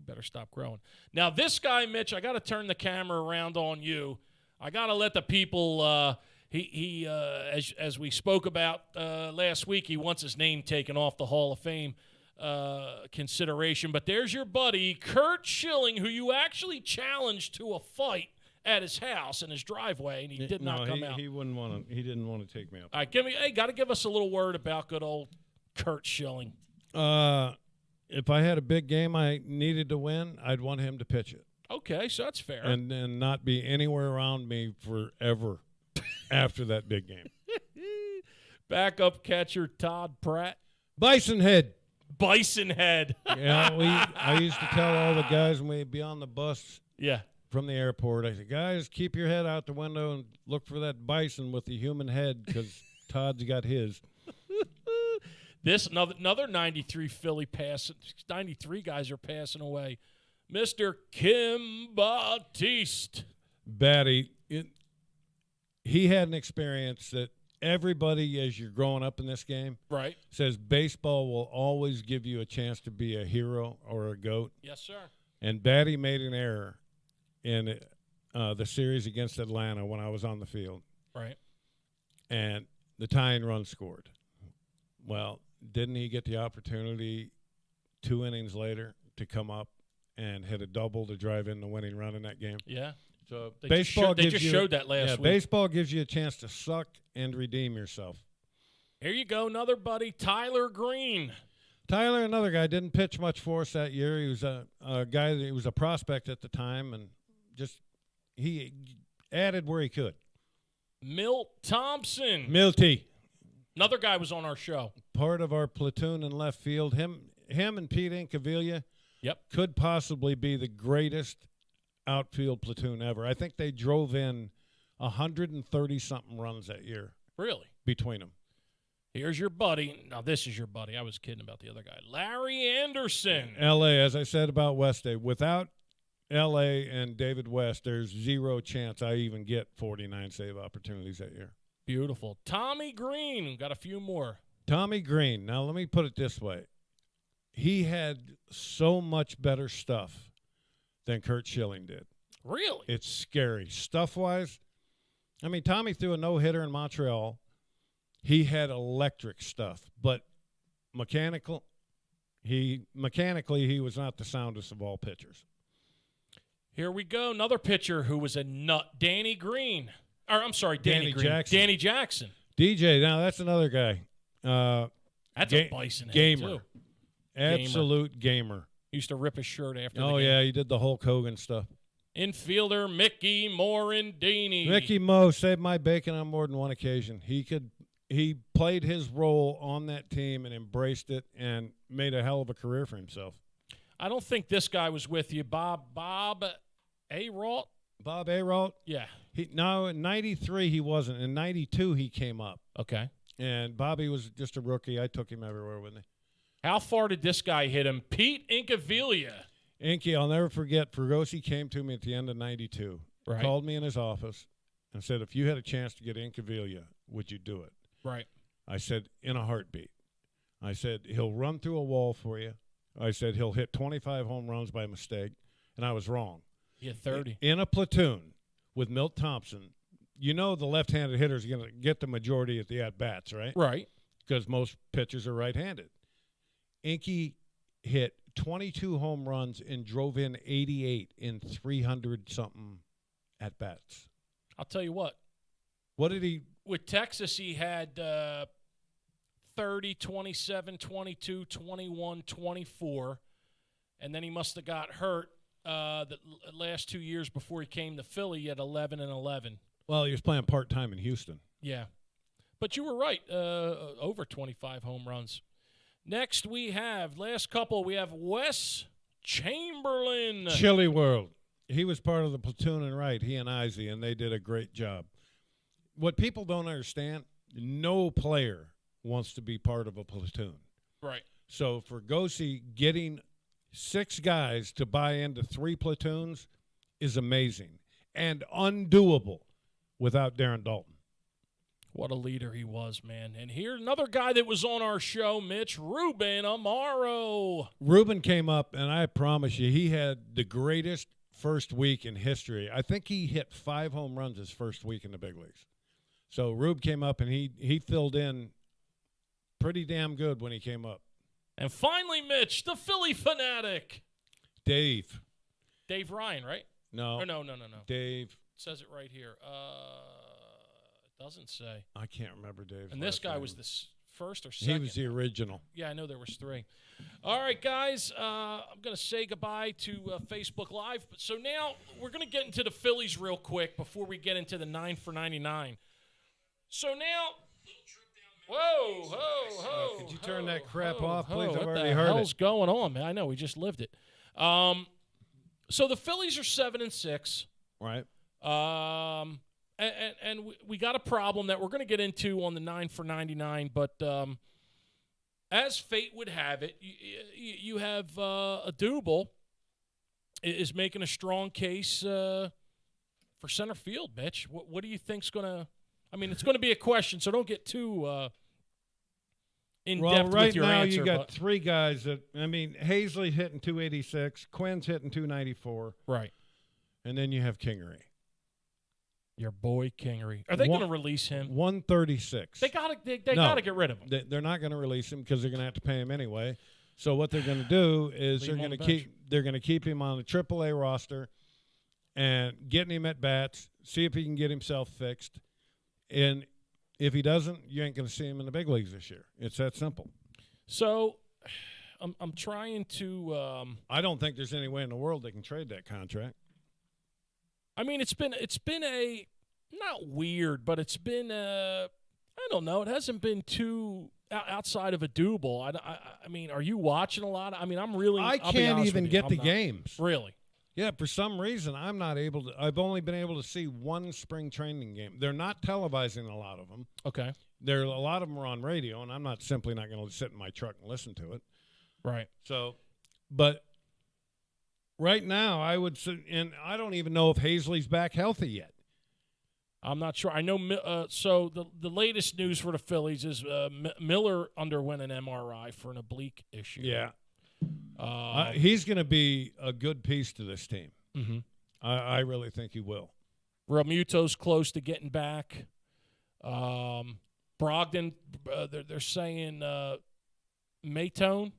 better stop growing. Now, this guy, Mitch, I got to turn the camera around on you. I got to let the people as we spoke about last week, he wants his name taken off the Hall of Fame consideration. But there's your buddy, Kurt Schilling, who you actually challenged to a fight at his house in his driveway, and he did not come out. He wouldn't want to. He didn't want to take me up. All right, got to give us a little word about good old Kurt Schilling. If I had a big game I needed to win, I'd want him to pitch it. Okay, so that's fair. And not be anywhere around me forever after that big game. Backup catcher Todd Pratt. Bison Head. Yeah, I used to tell all the guys when we'd be on the bus. Yeah. from the airport. I said, guys, keep your head out the window and look for that bison with the human head because Todd's got his. This another 93 Philly pass. 93 guys are passing away. Mr. Kim Batiste. Batty, he had an experience that everybody, as you're growing up in this game, Right. says baseball will always give you a chance to be a hero or a GOAT. Yes, sir. And Batty made an error in the series against Atlanta when I was on the field. Right. And the tying run scored. Well, didn't he get the opportunity 2 innings later to come up and hit a double to drive in the winning run in that game? Yeah. So They baseball just showed that last week. Baseball gives you a chance to suck and redeem yourself. Here you go, another buddy, Tyler Green. Tyler, another guy, didn't pitch much for us that year. He was a guy that he was a prospect at the time, and just he added where he could. Milt Thompson. Milty, Another guy was on our show. part of our platoon in left field. Him and Pete Incaviglia Yep. could possibly be the greatest outfield platoon ever. I think they drove in 130-something runs that year Really? between them. Here's your buddy. Now, this is your buddy. I was kidding about the other guy. Larry Anderson. L.A., as I said about West Day, without L.A. and David West, there's zero chance I even get 49 save opportunities that year. Beautiful. Tommy Green. Got a few more. Tommy Green, now let me put it this way. He had so much better stuff than Kurt Schilling did. Really? It's scary. Stuff-wise, I mean, Tommy threw a no-hitter in Montreal. He had electric stuff, but mechanically, he was not the soundest of all pitchers. Here we go. Another pitcher who was a nut. Danny Green. Or, I'm sorry, Danny Green. Jackson. Danny Jackson. DJ, now that's another guy. That's a bison head, gamer. too. Absolute gamer. Used to rip his shirt after the Oh, game. yeah, he did the Hulk Hogan stuff. Infielder Mickey Morandini. Mickey Mo saved my bacon on more than one occasion. He played his role on that team and embraced it and made a hell of a career for himself. I don't think this guy was with you. Bob Aralt? Bob Aralt? Yeah. No, in 93 he wasn't. In 92 he came up. Okay. And Bobby was just a rookie. I took him everywhere with me. How far did this guy hit him? Pete Incaviglia. Inky, I'll never forget, Fergosi came to me at the end of 92. Right. Called me in his office and said, if you had a chance to get Incaviglia, would you do it? Right. I said, in a heartbeat. I said, he'll run through a wall for you. I said, he'll hit 25 home runs by mistake. And I was wrong. Yeah, 30. In a platoon with Milt Thompson, you know the left-handed hitter is going to get the majority at the at-bats, right? Right. Because most pitchers are right-handed. Inky hit 22 home runs and drove in 88 in 300-something at-bats. I'll tell you what. What did he – With Texas, he had 30, 27, 22, 21, 24. And then he must have got hurt the last 2 years before he came to Philly. He had 11 and 11. Well, he was playing part-time in Houston. Yeah. But you were right. Over 25 home runs. Next we have, last couple, we have Wes Chamberlain. Chili World. He was part of the platoon and right, he and Izzy, and they did a great job. What people don't understand, no player wants to be part of a platoon. Right. So for Gosi, getting 6 guys to buy into 3 platoons is amazing and undoable without Darren Dalton. What a leader he was, man. And here's another guy that was on our show, Mitch, Ruben Amaro. Ruben came up, and I promise you, he had the greatest first week in history. I think he hit 5 home runs his first week in the big leagues. So Rube came up, and he filled in pretty damn good when he came up. And finally, Mitch, the Philly fanatic. Dave. Dave Ryan, right? No. Or no. Dave. It says it right here. It doesn't say. I can't remember Dave's And this last guy name. was the first or second. He was the original. Yeah, I know there was 3. All right, guys, I'm going to say goodbye to Facebook Live. So now we're going to get into the Phillies real quick before we get into the 9 for 99. So now, whoa. Could you turn that crap off, please? I've What already the heard hell's it. going on, man? I know, we just lived it. So the Phillies are 7-6. Right. And we got a problem that we're going to get into on the 9 for 99, but as fate would have it, you have a Double is making a strong case for center field, Mitch. What do you think's going to – I mean, it's going to be a question, so don't get too in-depth right with your now answer. You got three guys that – I mean, Hazley hitting 286, Quinn's hitting 294. Right. And then you have Kingery. Your boy Kingery. Are they going to release him? 136. They got to get rid of him. They're not going to release him because they're going to have to pay him anyway. So what they're going to do is they're going to keep him on the AAA roster and getting him at bats, see if he can get himself fixed. And if he doesn't, you ain't going to see him in the big leagues this year. It's that simple. So I'm trying to I don't think there's any way in the world they can trade that contract. I mean, it's been a not weird, but it's been I don't know. It hasn't been too outside of a Double. I mean, are you watching a lot? I mean, I can't even get the games. Really? Yeah, for some reason I'm not able to. I've only been able to see one spring training game. They're not televising a lot of them. Okay. A lot of them are on radio, and I'm not going to sit in my truck and listen to it. Right. So, but. Right now, I would say, and I don't even know if Hazley's back healthy yet. I'm not sure. I know. So the latest news for the Phillies is Miller underwent an MRI for an oblique issue. Yeah, he's going to be a good piece to this team. Mm-hmm. I really think he will. Realmuto's close to getting back. Brogdon, they're saying Maytone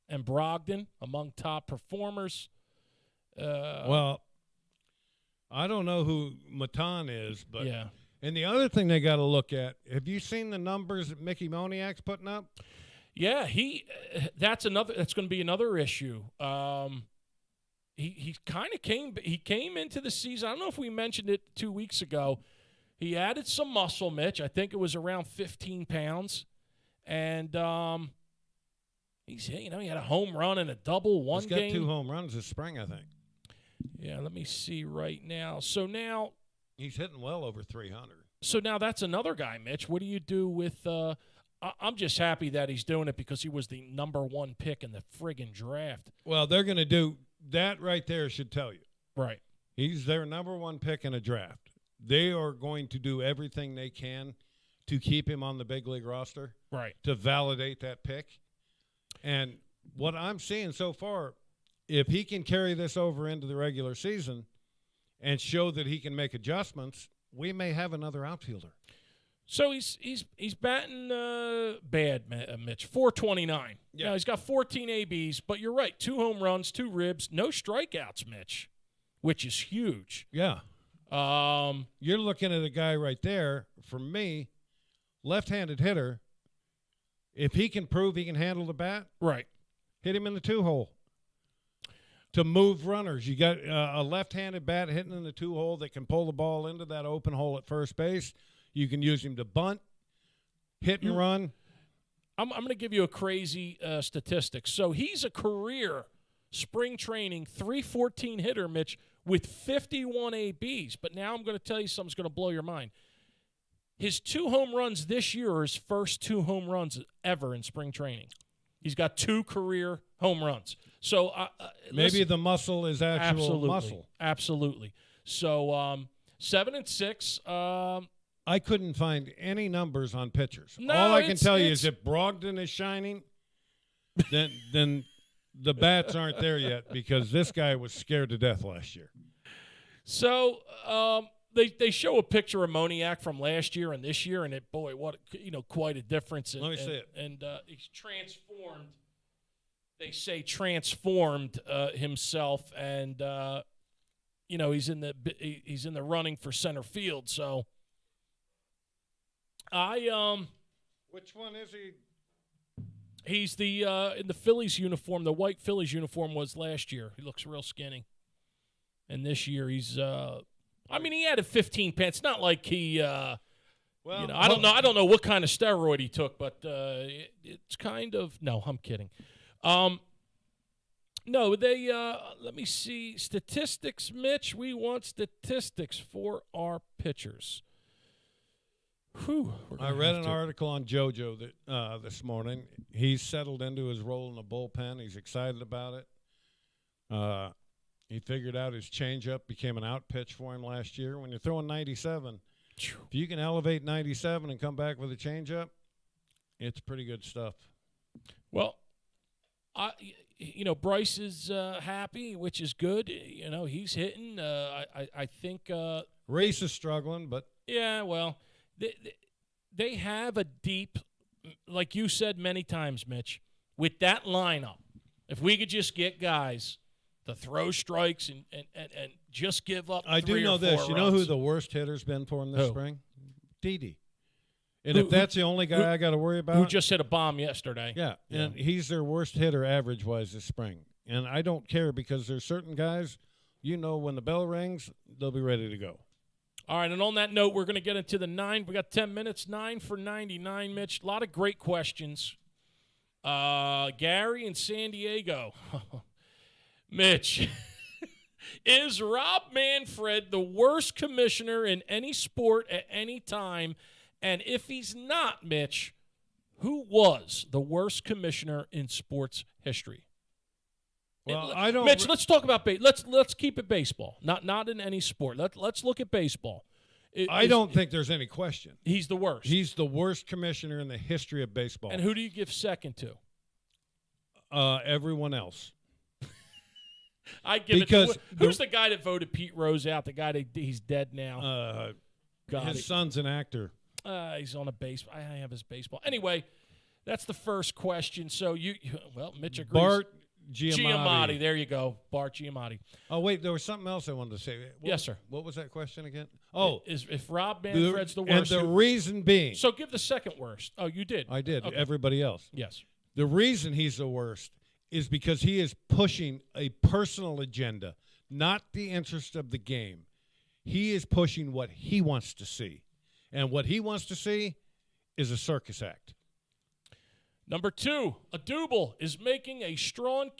and Brogdon among top performers. Well, I don't know who Matan is, but yeah. And the other thing they got to look at, have you seen the numbers that Mickey Moniak's putting up? Yeah, that's going to be another issue. He kind of came into the season. I don't know if we mentioned it 2 weeks ago. He added some muscle, Mitch. I think it was around 15 pounds, and he had a home run and a double one game. He's got 2 home runs this spring, I think. Yeah, let me see right now. So now he's hitting well over 300. So now that's another guy, Mitch. What do you do with I'm just happy that he's doing it because he was the number 1 pick in the friggin' draft. Well, they're going to do that right there should tell you. Right. He's their number 1 pick in a draft. They are going to do everything they can to keep him on the big league roster. Right. To validate that pick. And what I'm seeing so far, if he can carry this over into the regular season and show that he can make adjustments, we may have another outfielder. So he's batting bad, Mitch. 429. Yeah, he's got 14 ABs, but you're right. 2 home runs, 2 ribs, no strikeouts, Mitch, which is huge. Yeah. You're looking at a guy right there. For me, left-handed hitter. If he can prove he can handle the bat, right, hit him in the 2-hole. To move runners, you got a left-handed bat hitting in the 2-hole that can pull the ball into that open hole at first base. You can use him to bunt, hit and run. I'm going to give you a crazy statistic. So he's a career spring training 314 hitter, Mitch, with 51 ABs. But now I'm going to tell you something's going to blow your mind. His 2 home runs this year are his first 2 home runs ever in spring training. He's got 2 career home runs. So maybe the muscle is actual muscle. Absolutely. So 7-6. I couldn't find any numbers on pitchers. No, all I can tell you is if Brogdon is shining, then the bats aren't there yet because this guy was scared to death last year. So they show a picture of Moniak from last year and this year, and quite a difference. Let me see it. And he's transformed. They say transformed himself, and he's in the running for center field. So which one is he? He's the in the Phillies uniform. The white Phillies uniform was last year. He looks real skinny, and this year he's. He added 15 pounds. It's not like he. I don't know. I don't know what kind of steroid he took, but it's kind of. No, I'm kidding. No, they let me see statistics, Mitch. We want statistics for our pitchers. Whew, I read an article on JoJo that this morning. He's settled into his role in the bullpen. He's excited about it. He figured out his changeup became an out pitch for him last year. When you're throwing 97, if you can elevate 97 and come back with a changeup, it's pretty good stuff. Well, Bryce is happy, which is good. He's hitting. I think Reese is struggling, but yeah, well, they have a deep, like you said many times, Mitch, with that lineup. If we could just get guys to throw strikes and just give up. I do know this. You know who the worst hitter's been for him this spring? Didi. And if that's the only guy I got to worry about. Who just hit a bomb yesterday. Yeah, and he's their worst hitter average-wise this spring. And I don't care because there's certain guys, when the bell rings, they'll be ready to go. All right, and on that note, we're going to get into the 9. We got 10 minutes, 9 for 99, Mitch. A lot of great questions. Gary in San Diego. Mitch, is Rob Manfred the worst commissioner in any sport at any time? And if he's not, Mitch, who was the worst commissioner in sports history? Well, I don't. Mitch, let's talk about let's keep it baseball, not in any sport. Let's look at baseball. I don't think there's any question. He's the worst. He's the worst commissioner in the history of baseball. And who do you give second to? Everyone else. I give it to who's the guy that voted Pete Rose out? The guy that he's dead now. His son's an actor. He's on a base. I have his baseball. Anyway, that's the first question. So Mitch agrees. Bart Giamatti. There you go. Bart Giamatti. Oh, wait, there was something else I wanted to say. Yes, sir. What was that question again? Oh. If Rob Manfred's the worst. And the reason being. So give the second worst. Oh, you did. I did. Okay. Everybody else. Yes. The reason he's the worst is because he is pushing a personal agenda, not the interest of the game. He is pushing what he wants to see. And what he wants to see is a circus act. Number 2, Adubel is making a strong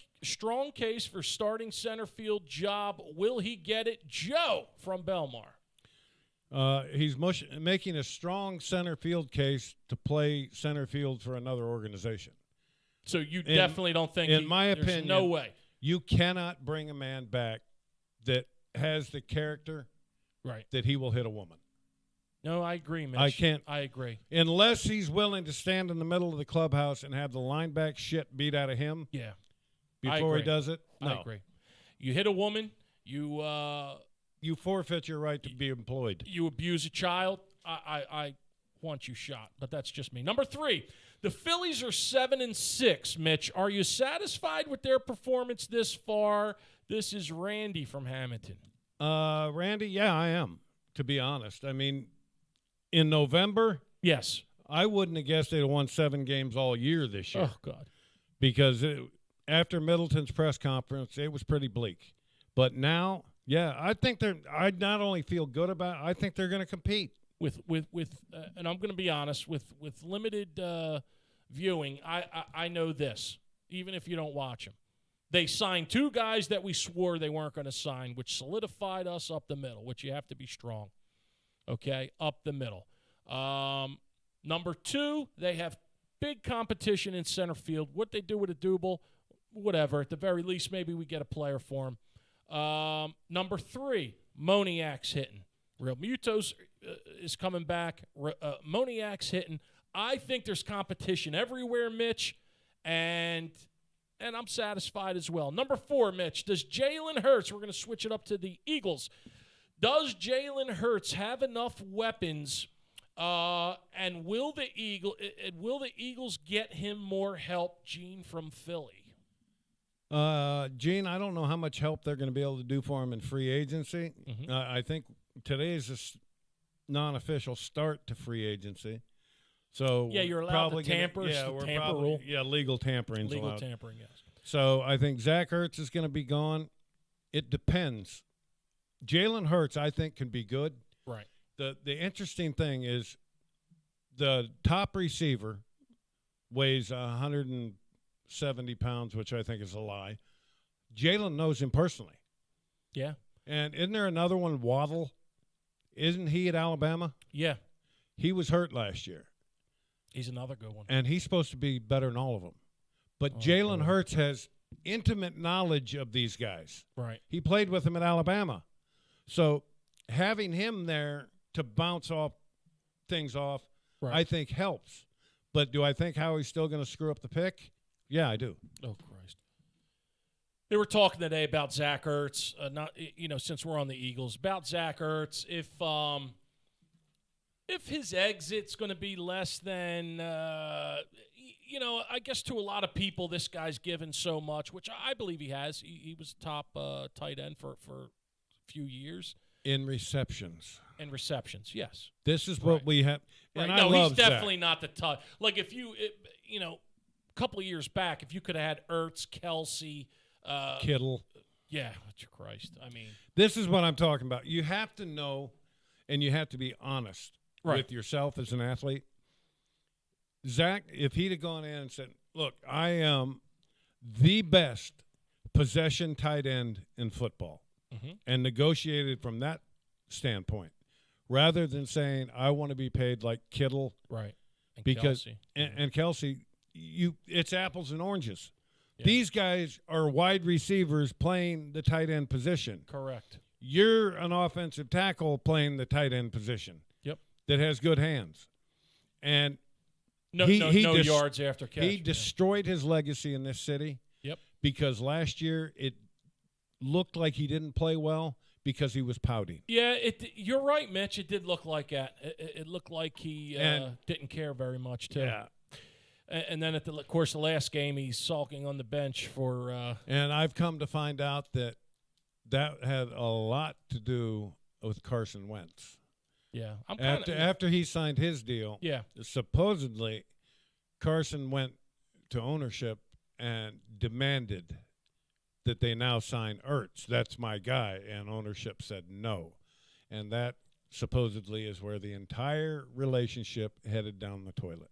case for starting center field job. Will he get it? Joe from Belmar. He's making a strong center field case to play center field for another organization. So you definitely don't think, in my opinion, there's no way. You cannot bring a man back that has the character that he will hit a woman. No, I agree, Mitch. I can't. I agree. Unless he's willing to stand in the middle of the clubhouse and have the lineback shit beat out of him. Yeah. Before he does it. No. I agree. You hit a woman. You forfeit your right to be employed. You abuse a child. I want you shot, but that's just me. Number 3, the Phillies are 7-6. Mitch, are you satisfied with their performance this far? This is Randy from Hamilton. Randy, yeah, I am. To be honest, I mean, in November, yes, I wouldn't have guessed they'd have won 7 games all year this year. Oh God, because after Middleton's press conference, it was pretty bleak. But now, yeah, I think I not only feel good about it, I think they're going to compete. With and I'm going to be honest, with limited viewing, I know this, even if you don't watch them. They signed 2 guys that we swore they weren't going to sign, which solidified us up the middle, which you have to be strong, okay, up the middle. Number 2, they have big competition in center field. What they do with Adubel, whatever. At the very least, maybe we get a player for him. Number 3, Moniak's hitting. Real Muto's is coming back. Moniak's hitting. I think there's competition everywhere, Mitch, and I'm satisfied as well. Number 4, Mitch, does Jalen Hurts, we're going to switch it up to the Eagles, does Jalen Hurts have enough weapons, and will the Eagles get him more help, Gene from Philly? Gene, I don't know how much help they're going to be able to do for him in free agency. Mm-hmm. I think today is a non-official start to free agency. So yeah, you're allowed to tamper. Rule. Yeah, legal tampering. Legal tampering, yes. So I think Zach Ertz is going to be gone. It depends. Jalen Hurts, I think, can be good. Right. The interesting thing is the top receiver weighs 170 pounds, which I think is a lie. Jalen knows him personally. Yeah. And isn't there another one, Waddle? Isn't he at Alabama? Yeah. He was hurt last year. He's another good one. And he's supposed to be better than all of them. But Oh, Jalen boy. Hurts has intimate knowledge of these guys. Right. He played with them at Alabama. So having him there to bounce things off, Right. I think helps. But do I think Howie's still going to screw up the pick? Yeah, I do. Oh, Christ. They were talking today about Zach Ertz, since we're on the Eagles, about Zach Ertz. If his exit's going to be less than, I guess to a lot of people, this guy's given so much, which I believe he has. He was top tight end for a few years. In receptions. And receptions, yes. This is what we have. And right. I No, love he's definitely Zach. not the top. Like a couple of years back, if you could have had Ertz, Kelsey, Kittle. Yeah, Christ. I mean, this is what I'm talking about. You have to know, and you have to be honest with yourself as an athlete. Zach, if he'd have gone in and said, look, I am the best possession tight end in football, and negotiated from that standpoint, rather than saying, I want to be paid like Kittle. Right. And because Kelsey. And Kelsey, it's apples and oranges. Yeah. These guys are wide receivers playing the tight end position. Correct. You're an offensive tackle playing the tight end position. Yep. That has good hands. And no yards after catch. He destroyed his legacy in this city. Yep. Because last year it looked like he didn't play well because he was pouting. Yeah, you're right, Mitch. It did look like that. It looked like he didn't care very much, too. Yeah. And then, of course, the last game, he's sulking on the bench for and I've come to find out that had a lot to do with Carson Wentz. Yeah. After he signed his deal, supposedly Carson went to ownership and demanded that they now sign Ertz. That's my guy. And ownership said no. And that supposedly is where the entire relationship headed down the toilet.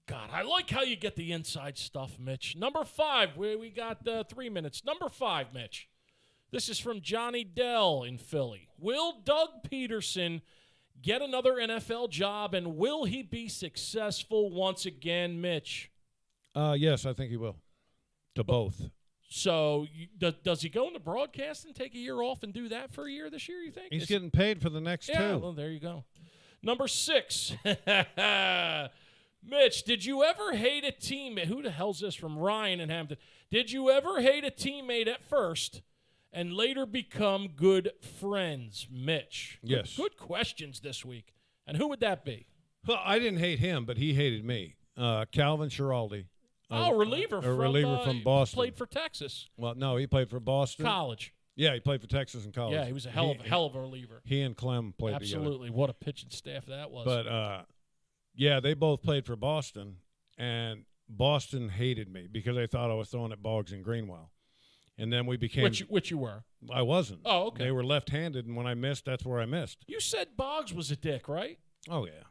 God, I like how you get the inside stuff, Mitch. Number 5, we got 3 minutes. Number 5, Mitch. This is from Johnny Dell in Philly. Will Doug Peterson get another NFL job, and will he be successful once again, Mitch? Yes, I think he will. To both. So does he go into broadcast and take a year off and do that for a year this year, you think? He's getting paid for the next 2. Well, there you go. Number 6. Mitch, did you ever hate a teammate? Who the hell's this from Ryan in Hampton? Did you ever hate a teammate at first and later become good friends, Mitch? Yes. Good questions this week. And who would that be? Well, I didn't hate him, but he hated me. Calvin Schiraldi. Reliever from Boston. Played for Texas. Well, no, he played for Boston. College. Yeah, he played for Texas in college. Yeah, he was a hell of a reliever. He and Clem played Absolutely. together. What a pitching staff that was. But, yeah, they both played for Boston, and Boston hated me because they thought I was throwing at Boggs and Greenwell. And then we became – Which you were? I wasn't. Oh, okay. They were left-handed, and when I missed, that's where I missed. You said Boggs was a dick, right? Oh, yeah.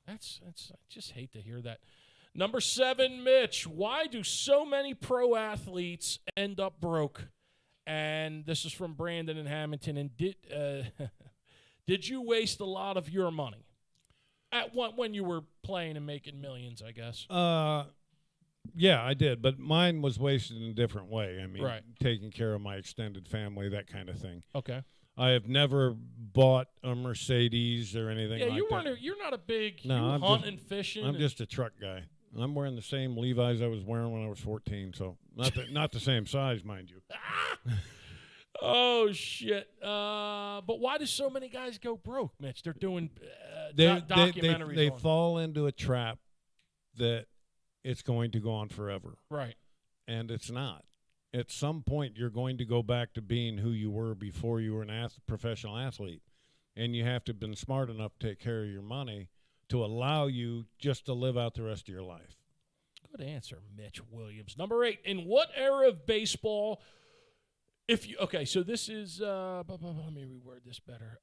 That's I just hate to hear that. Number 7, Mitch. Why do so many pro athletes end up broke? And this is from Brandon in Hamilton. And did you waste a lot of your money when you were playing and making millions? I guess. Yeah, I did, but mine was wasted in a different way. I mean, right. Taking care of my extended family, that kind of thing. Okay. I have never bought a Mercedes or anything like that. You're not a big I'm hunting, fishing. I'm just a truck guy. I'm wearing the same Levi's I was wearing when I was 14, so not the same size, mind you. Oh, shit. But why do so many guys go broke, Mitch? They're doing documentaries. They fall into a trap that it's going to go on forever. Right. And it's not. At some point, you're going to go back to being who you were before you were an professional athlete. And you have to have been smart enough to take care of your money to allow you just to live out the rest of your life. Good answer, Mitch Williams. Number 8, in what era of baseball, so this is, let me reword this better.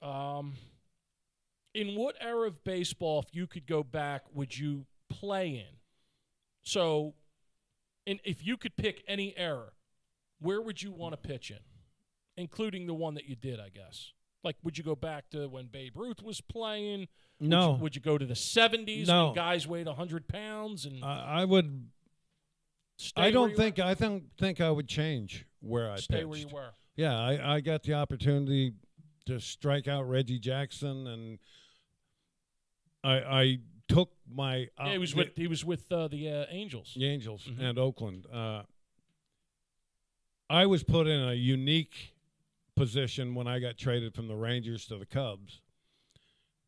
In what era of baseball, if you could go back, would you play in? So, if you could pick any era, where would you want to pitch in, including the one that you did, I guess? Like, would you go back to when Babe Ruth was playing? No. Would you go to the 70s No. when guys weighed 100 pounds? And I would. stay I where don't you think. were? I think I would change where I Stay pitched. where you were. Yeah, I got the opportunity to strike out Reggie Jackson, and I took my. Yeah, he was with the Angels. The Angels Mhm. and Oakland. I was put in a unique position when I got traded from the Rangers to the Cubs,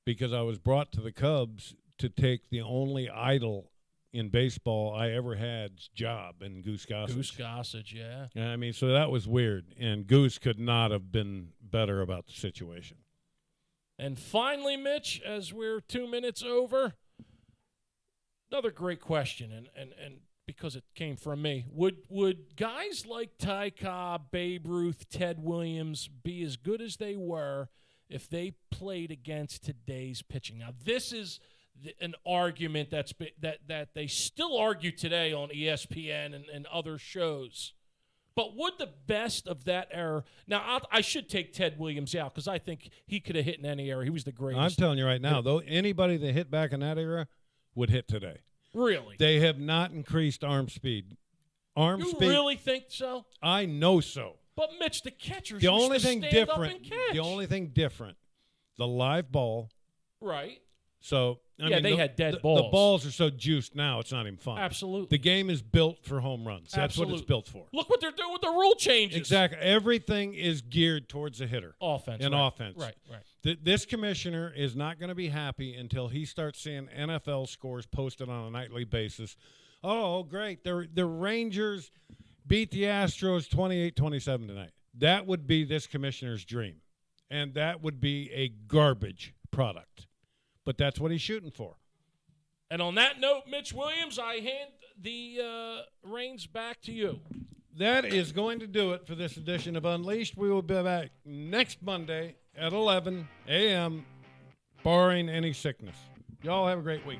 because I was brought to the Cubs to take the only idol in baseball I ever had's job in Goose Gossage. Goose Gossage, yeah. I mean, so that was weird, and Goose could not have been better about the situation. And finally, Mitch, as we're 2 minutes over, another great question, and because it came from me, would guys like Ty Cobb, Babe Ruth, Ted Williams be as good as they were if they played against today's pitching? Now, this is an argument that they still argue today on ESPN and other shows. But would the best of that era – now, I should take Ted Williams out because I think he could have hit in any era. He was the greatest. I'm telling you right now, though, anybody that hit back in that era would hit today. Really? They have not increased arm speed. You really think so? I know so. But, Mitch, the catchers The used only to thing stand different. up and catch. The only thing different, the live ball. Right. So I Yeah, mean, they had dead the balls. The balls are so juiced now; it's not even fun. Absolutely. The game is built for home runs. That's what it's built for. Look what they're doing with the rule changes. Exactly. Everything is geared towards the hitter. Offense. And right. offense. Right. This commissioner is not going to be happy until he starts seeing NFL scores posted on a nightly basis. Oh, great. The Rangers beat the Astros 28-27 tonight. That would be this commissioner's dream. And that would be a garbage product. But that's what he's shooting for. And on that note, Mitch Williams, I hand the reins back to you. That is going to do it for this edition of Unleashed. We will be back next Monday at 11 a.m., barring any sickness. Y'all have a great week.